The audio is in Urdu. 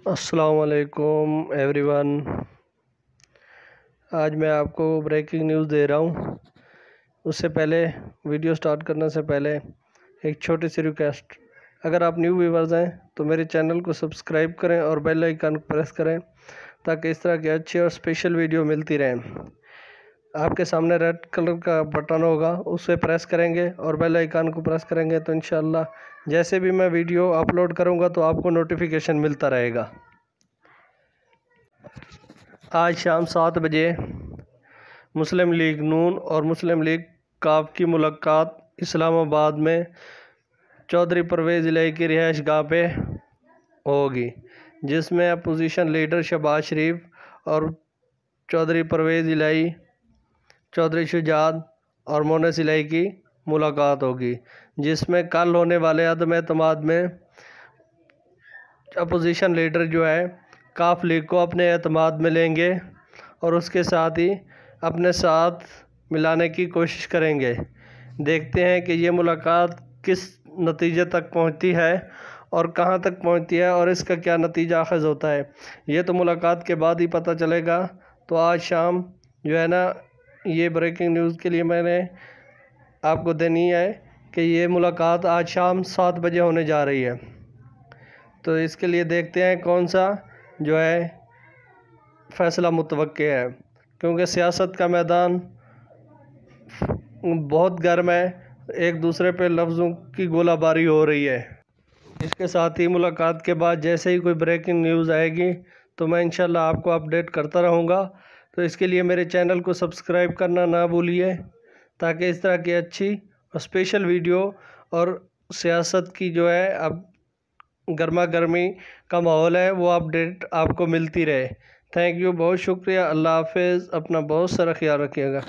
السلام علیکم ایوری ون۔ آج میں آپ کو بریکنگ نیوز دے رہا ہوں۔ اس سے پہلے ویڈیو سٹارٹ کرنے سے پہلے ایک چھوٹی سی ریکویسٹ، اگر آپ نیو ویورز ہیں تو میرے چینل کو سبسکرائب کریں اور بیل آئیکن کو پریس کریں تاکہ اس طرح کے اچھے اور اسپیشل ویڈیو ملتی رہیں۔ آپ کے سامنے ریڈ کلر کا بٹن ہوگا، اس پہ پریس کریں گے اور بیل آئیکن کو پریس کریں گے تو انشاءاللہ جیسے بھی میں ویڈیو اپلوڈ کروں گا تو آپ کو نوٹیفیکیشن ملتا رہے گا۔ آج شام 7 بجے مسلم لیگ نون اور مسلم لیگ کاف کی ملاقات اسلام آباد میں چودھری پرویز الہی کی رہائش گاہ پہ ہوگی، جس میں اپوزیشن لیڈر شہباز شریف اور چودھری پرویز الہی، چودھری شجاعت اور مونس الہی کی ملاقات ہوگی، جس میں کل ہونے والے عدم اعتماد میں اپوزیشن لیڈر جو ہے کاف لیگ کو اپنے اعتماد میں لیں گے اور اس کے ساتھ ہی اپنے ساتھ ملانے کی کوشش کریں گے۔ دیکھتے ہیں کہ یہ ملاقات کس نتیجے تک پہنچتی ہے اور کہاں تک پہنچتی ہے اور اس کا کیا نتیجہ اخذ ہوتا ہے، یہ تو ملاقات کے بعد ہی پتہ چلے گا۔ تو آج شام جو ہے نا، یہ بریکنگ نیوز کے لیے میں نے آپ کو دینی ہے کہ یہ ملاقات آج شام 7 بجے ہونے جا رہی ہے۔ تو اس کے لیے دیکھتے ہیں کون سا جو ہے فیصلہ متوقع ہے، کیونکہ سیاست کا میدان بہت گرم ہے، ایک دوسرے پہ لفظوں کی گولہ باری ہو رہی ہے۔ اس کے ساتھ ہی ملاقات کے بعد جیسے ہی کوئی بریکنگ نیوز آئے گی تو میں انشاءاللہ آپ کو اپڈیٹ کرتا رہوں گا۔ تو اس کے لیے میرے چینل کو سبسکرائب کرنا نہ بھولیے تاکہ اس طرح کی اچھی اور اسپیشل ویڈیو اور سیاست کی جو ہے اب گرما گرمی کا ماحول ہے وہ اپڈیٹ آپ کو ملتی رہے۔ تھینک یو، بہت شکریہ، اللہ حافظ، اپنا بہت سارا خیال رکھیے گا۔